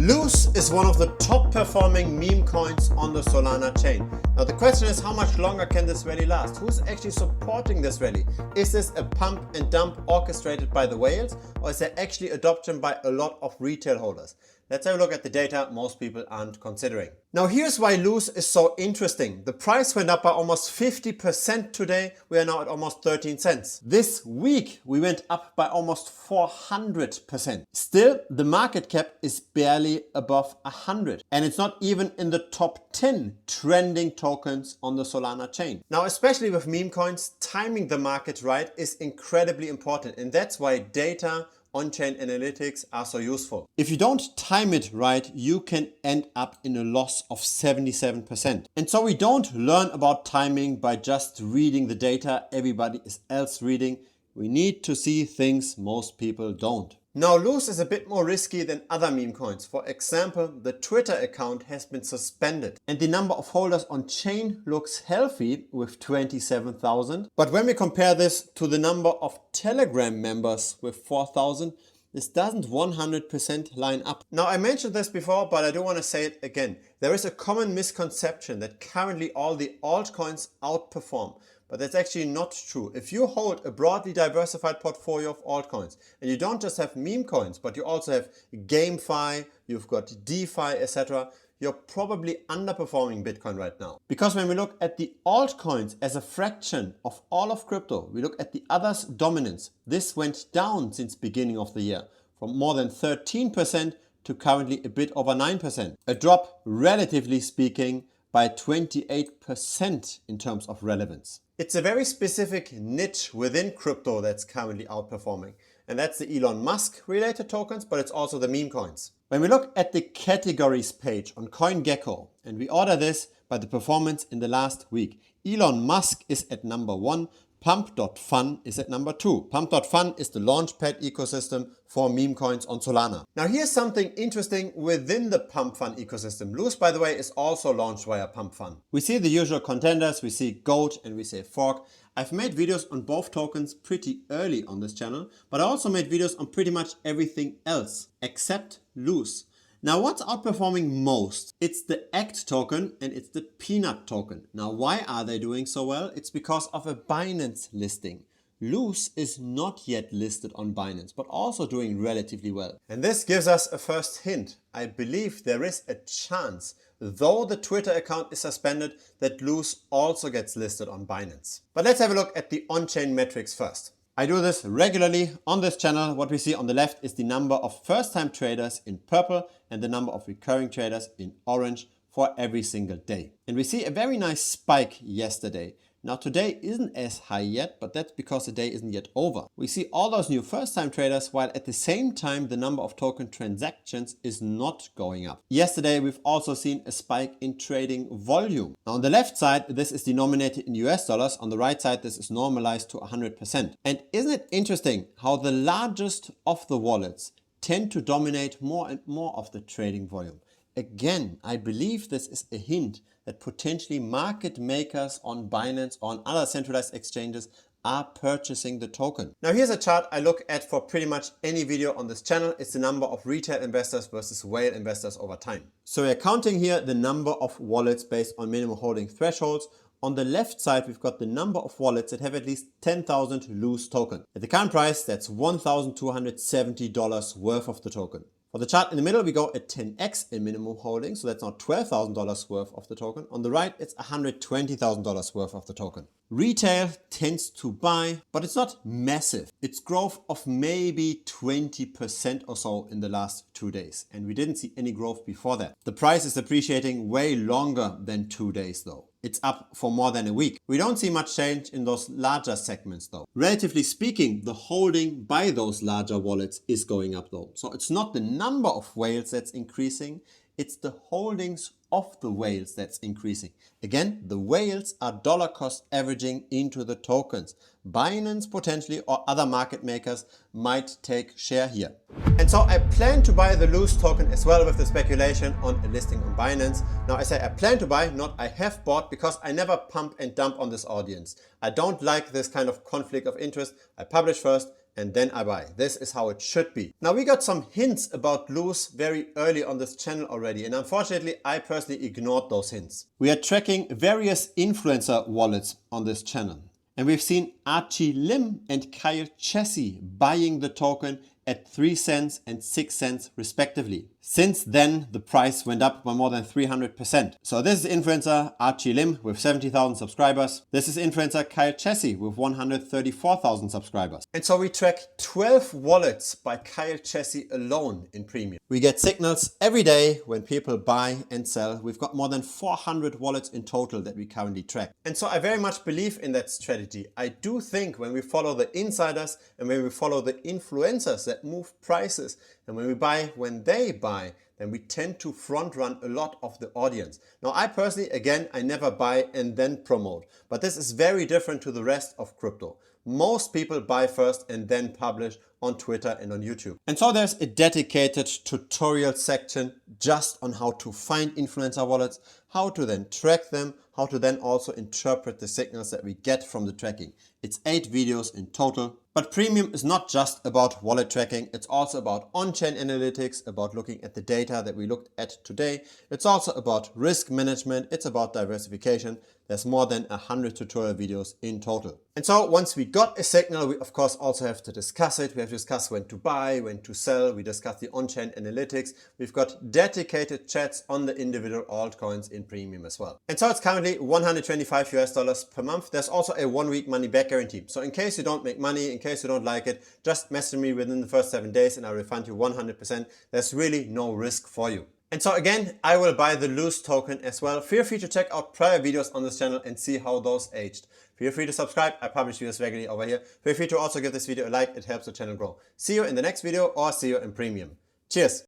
Luce is one of the top performing meme coins on the Solana chain. Now the question is, how much longer can this rally last? Who's actually supporting this rally? Is this a pump and dump orchestrated by the whales, or is there actually adoption by a lot of retail holders? Let's have a look at the data most people aren't considering. Now here's why Luce is so interesting. The price went up by almost 50% today. We are now at almost 13 cents. This week we went up by almost 400%. Still, the market cap is barely above 100. And it's not even in the top 10 trending tokens on the Solana chain. Now, especially with meme coins, timing the market right is incredibly important. And that's why data on-chain analytics are so useful. If you don't time it right, you can end up in a loss of 77%. And so we don't learn about timing by just reading the data everybody else reading. We need to see things most people don't. Now, Luce is a bit more risky than other meme coins. For example, the Twitter account has been suspended and the number of holders on chain looks healthy with 27,000. But when we compare this to the number of Telegram members with 4,000, this doesn't 100% line up. Now, I mentioned this before, but I do want to say it again. There is a common misconception that currently all the altcoins outperform. But that's actually not true. If you hold a broadly diversified portfolio of altcoins, and you don't just have meme coins, but you also have GameFi, you've got DeFi, etc., you're probably underperforming Bitcoin right now. Because when we look at the altcoins as a fraction of all of crypto, we look at the others' dominance. This went down since beginning of the year from more than 13% to currently a bit over 9%. A drop, relatively speaking, by 28% in terms of relevance. It's a very specific niche within crypto that's currently outperforming. And that's the Elon Musk related tokens, but it's also the meme coins. When we look at the categories page on CoinGecko, and we order this by the performance in the last week, Elon Musk is at number 1, Pump.fun is at number 2. Pump.fun is the launchpad ecosystem for meme coins on Solana. Now here's something interesting within the Pump.fun ecosystem. Luce, by the way, is also launched via Pump.fun. We see the usual contenders, we see Goat and we see Fork. I've made videos on both tokens pretty early on this channel, but I also made videos on pretty much everything else except Luce. Now what's outperforming most? It's the ACT token and it's the Peanut token. Now why are they doing so well? It's because of a Binance listing. Luce is not yet listed on Binance, but also doing relatively well. And this gives us a first hint. I believe there is a chance, though the Twitter account is suspended, that Luce also gets listed on Binance. But let's have a look at the on-chain metrics first. I do this regularly on this channel. What we see on the left is the number of first-time traders in purple and the number of recurring traders in orange for every single day. And we see a very nice spike yesterday. Now today isn't as high yet, but that's because the day isn't yet over. We see all those new first-time traders, while at the same time the number of token transactions is not going up. Yesterday we've also seen a spike in trading volume. Now on the left side this is denominated in US dollars, on the right side this is normalized to 100%. And isn't it interesting how the largest of the wallets tend to dominate more and more of the trading volume? Again, I believe this is a hint that potentially market makers on Binance or on other centralized exchanges are purchasing the token. Now here's a chart I look at for pretty much any video on this channel. It's the number of retail investors versus whale investors over time. So we're counting here the number of wallets based on minimum holding thresholds. On the left side, we've got the number of wallets that have at least 10,000 Luce token. At the current price, that's $1,270 worth of the token. For the chart in the middle, we go at 10x in minimum holding, so that's now $12,000 worth of the token. On the right, it's $120,000 worth of the token. Retail tends to buy, but it's not massive. It's growth of maybe 20% or so in the last 2 days, and we didn't see any growth before that. The price is appreciating way longer than 2 days though. It's up for more than a week. We don't see much change in those larger segments though. Relatively speaking, the holding by those larger wallets is going up though. So it's not the number of whales that's increasing, it's the holdings of the whales that's increasing. Again, the whales are dollar cost averaging into the tokens. Binance potentially or other market makers might take share here. And so I plan to buy the Luce token as well with the speculation on a listing on Binance. Now I say I plan to buy, not I have bought, because I never pump and dump on this audience. I don't like this kind of conflict of interest. I publish first, and then I buy. This is how it should be. Now we got some hints about Luce very early on this channel already, and unfortunately I personally ignored those hints. We are tracking various influencer wallets on this channel, and we've seen Archie Lim and Kyle Chessy buying the token at 3 cents and 6 cents respectively. Since then, the price went up by more than 300%. So this is influencer Archie Lim with 70,000 subscribers. This is influencer Kyle Chessy with 134,000 subscribers. And so we track 12 wallets by Kyle Chessy alone in premium. We get signals every day when people buy and sell. We've got more than 400 wallets in total that we currently track. And so I very much believe in that strategy. I do think when we follow the insiders and when we follow the influencers that move prices, and when we buy when they buy, then we tend to front run a lot of the audience. Now I personally, again, I never buy and then promote, but this is very different to the rest of crypto. Most people buy first and then publish on Twitter and on YouTube. And so there's a dedicated tutorial section just on how to find influencer wallets, how to then track them, how to then also interpret the signals that we get from the tracking. It's 8 videos in total. But premium is not just about wallet tracking, it's also about on-chain analytics, about looking at the data that we looked at today. It's also about risk management, it's about diversification. There's more than 100 tutorial videos in total. And so once we got a signal, we of course also have to discuss it. We have to discuss when to buy, when to sell. We discuss the on-chain analytics. We've got dedicated chats on the individual altcoins in premium as well. And so it's currently $125 US per month. There's also a 1-week money back guarantee. So in case you don't make money, in case you don't like it, just message me within the first 7 days and I'll refund you 100%. There's really no risk for you. And so again, I will buy the Luce token as well. Feel free to check out prior videos on this channel and see how those aged. Feel free to subscribe. I publish videos regularly over here. Feel free to also give this video a like. It helps the channel grow. See you in the next video or see you in premium. Cheers.